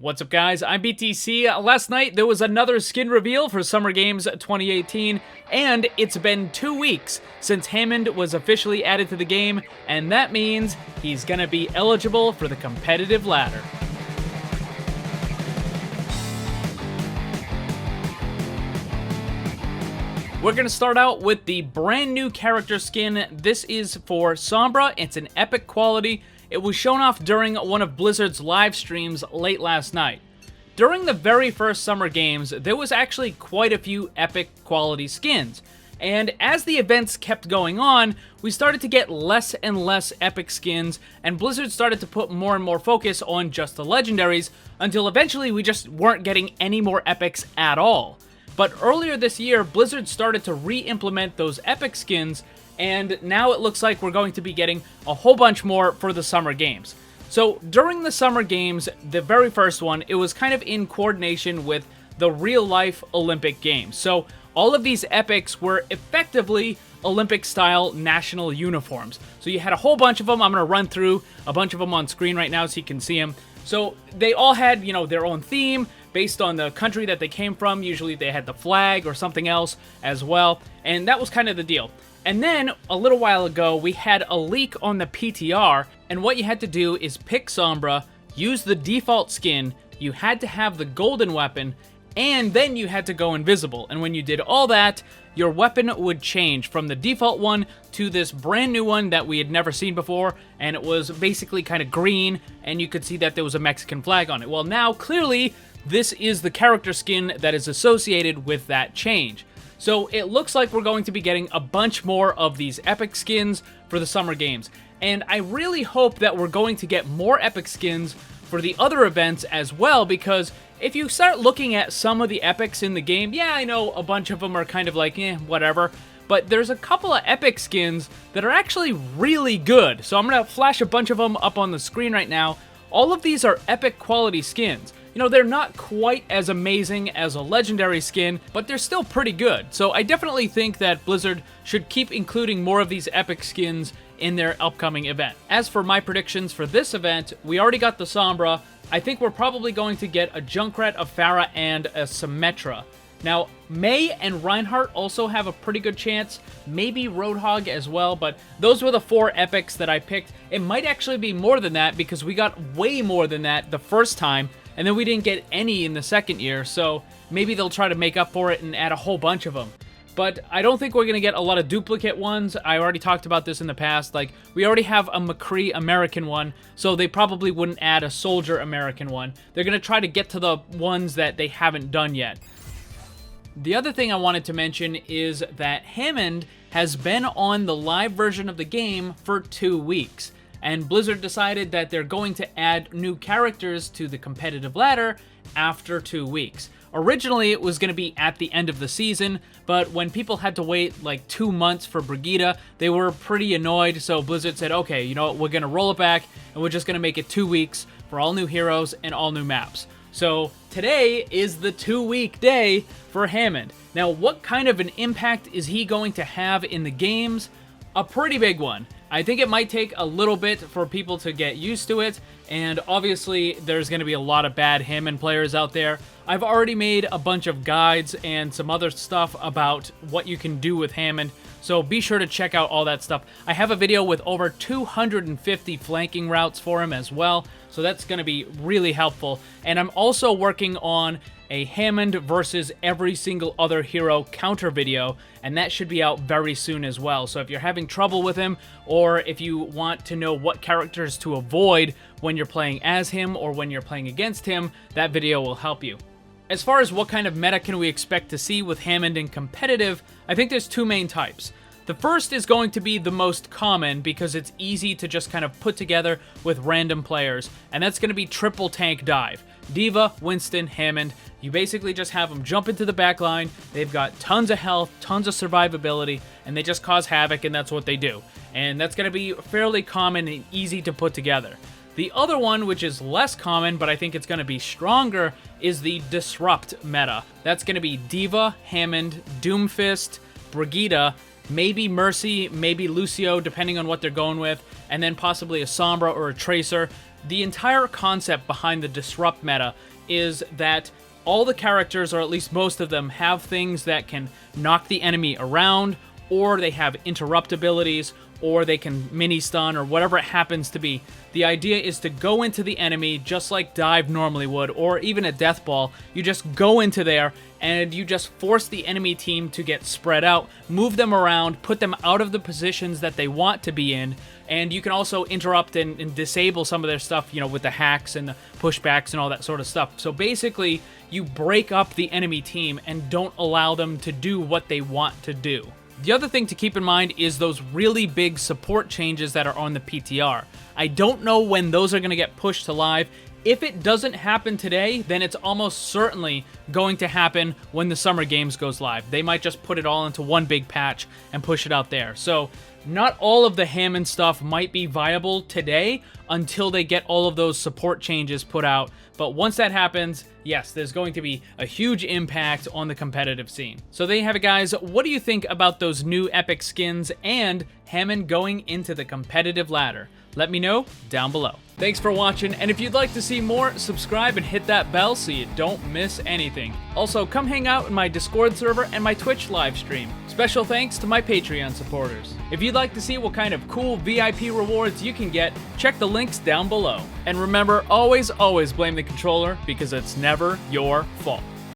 What's up, guys? I'm BTC. Last night there was another skin reveal for Summer Games 2018, and it's been 2 weeks since Hammond was officially added to the game, and that means he's gonna be eligible for the competitive ladder. We're going to start out with the brand new character skin. This is for Sombra. It's an epic quality. It was shown off during one of Blizzard's live streams late last night. During the very first Summer Games, there was actually quite a few epic quality skins. And as the events kept going on, we started to get less and less epic skins, and Blizzard started to put more and more focus on just the legendaries, until eventually we just weren't getting any more epics at all. But earlier this year, Blizzard started to re-implement those epic skins, and now it looks like we're going to be getting a whole bunch more for the Summer Games. So during the Summer Games, the very first one, it was kind of in coordination with the real-life Olympic Games. So all of these epics were effectively Olympic-style national uniforms. So you had a whole bunch of them. I'm going to run through a bunch of them on screen right now so you can see them. So they all had, their own theme based on the country that they came from. Usually they had the flag or something else as well, and that was kind of the deal. And then, a little while ago, we had a leak on the PTR, and what you had to do is pick Sombra, use the default skin, you had to have the golden weapon, and then you had to go invisible. And when you did all that, your weapon would change from the default one to this brand new one that we had never seen before, and it was basically kind of green, and you could see that there was a Mexican flag on it. Well, now, clearly, this is the character skin that is associated with that change. So it looks like we're going to be getting a bunch more of these epic skins for the Summer Games. And I really hope that we're going to get more epic skins for the other events as well, because if you start looking at some of the epics in the game, yeah, I know a bunch of them are kind of like, whatever. But there's a couple of epic skins that are actually really good. So I'm going to flash a bunch of them up on the screen right now. All of these are epic quality skins. They're not quite as amazing as a legendary skin, but they're still pretty good. So I definitely think that Blizzard should keep including more of these epic skins in their upcoming event. As for my predictions for this event, we already got the Sombra. I think we're probably going to get a Junkrat, a Pharah, and a Symmetra. Now, May and Reinhardt also have a pretty good chance, maybe Roadhog as well, but those were the 4 epics that I picked. It might actually be more than that because we got way more than that the first time, and then we didn't get any in the second year, so maybe they'll try to make up for it and add a whole bunch of them. But I don't think we're going to get a lot of duplicate ones. I already talked about this in the past. Like, we already have a McCree American one, so they probably wouldn't add a Soldier American one. They're going to try to get to the ones that they haven't done yet. The other thing I wanted to mention is that Hammond has been on the live version of the game for 2 weeks. And Blizzard decided that they're going to add new characters to the competitive ladder after 2 weeks. Originally, it was going to be at the end of the season, but when people had to wait like 2 months for Brigida, they were pretty annoyed, so Blizzard said, okay, you know what, we're going to roll it back, and we're just going to make it 2 weeks for all new heroes and all new maps. So today is the 2-week day for Hammond. Now, what kind of an impact is he going to have in the games? A pretty big one. I think it might take a little bit for people to get used to it, and obviously there's going to be a lot of bad Hammond players out there. I've already made a bunch of guides and some other stuff about what you can do with Hammond, so be sure to check out all that stuff. I have a video with over 250 flanking routes for him as well, so that's going to be really helpful. And I'm also working on a Hammond versus every single other hero counter video, and that should be out very soon as well. So if you're having trouble with him, or if you want to know what characters to avoid when you're playing as him or when you're playing against him, that video will help you. As far as what kind of meta can we expect to see with Hammond in competitive, I think there's 2 main types. The first is going to be the most common because it's easy to just kind of put together with random players, and that's going to be triple tank dive. D.Va, Winston, Hammond. You basically just have them jump into the back line. They've got tons of health, tons of survivability, and they just cause havoc, and that's what they do. And that's going to be fairly common and easy to put together. The other one, which is less common, but I think it's going to be stronger, is the Disrupt meta. That's going to be D.Va, Hammond, Doomfist, Brigida, maybe Mercy, maybe Lucio, depending on what they're going with, and then possibly a Sombra or a Tracer. The entire concept behind the Disrupt meta is that all the characters, or at least most of them, have things that can knock the enemy around, or they have interrupt abilities, or they can mini-stun, or whatever it happens to be. The idea is to go into the enemy just like Dive normally would, or even a Death Ball. You just go into there, and you just force the enemy team to get spread out, move them around, put them out of the positions that they want to be in, and you can also interrupt and disable some of their stuff, you know, with the hacks and the pushbacks and all that sort of stuff. So basically, you break up the enemy team and don't allow them to do what they want to do. The other thing to keep in mind is those really big support changes that are on the PTR. I don't know when those are going to get pushed to live. If it doesn't happen today, then it's almost certainly going to happen when the Summer Games goes live. They might just put it all into one big patch and push it out there. So not all of the Hammond stuff might be viable today until they get all of those support changes put out. But once that happens, yes, there's going to be a huge impact on the competitive scene. So there you have it, guys. What do you think about those new epic skins and Hammond going into the competitive ladder? Let me know down below. Thanks for watching, and if you'd like to see more, subscribe and hit that bell so you don't miss anything. Also, come hang out in my Discord server and my Twitch live stream. Special thanks to my Patreon supporters. If you'd like to see what kind of cool VIP rewards you can get, check the links down below. And remember, always blame the controller, because it's never your fault.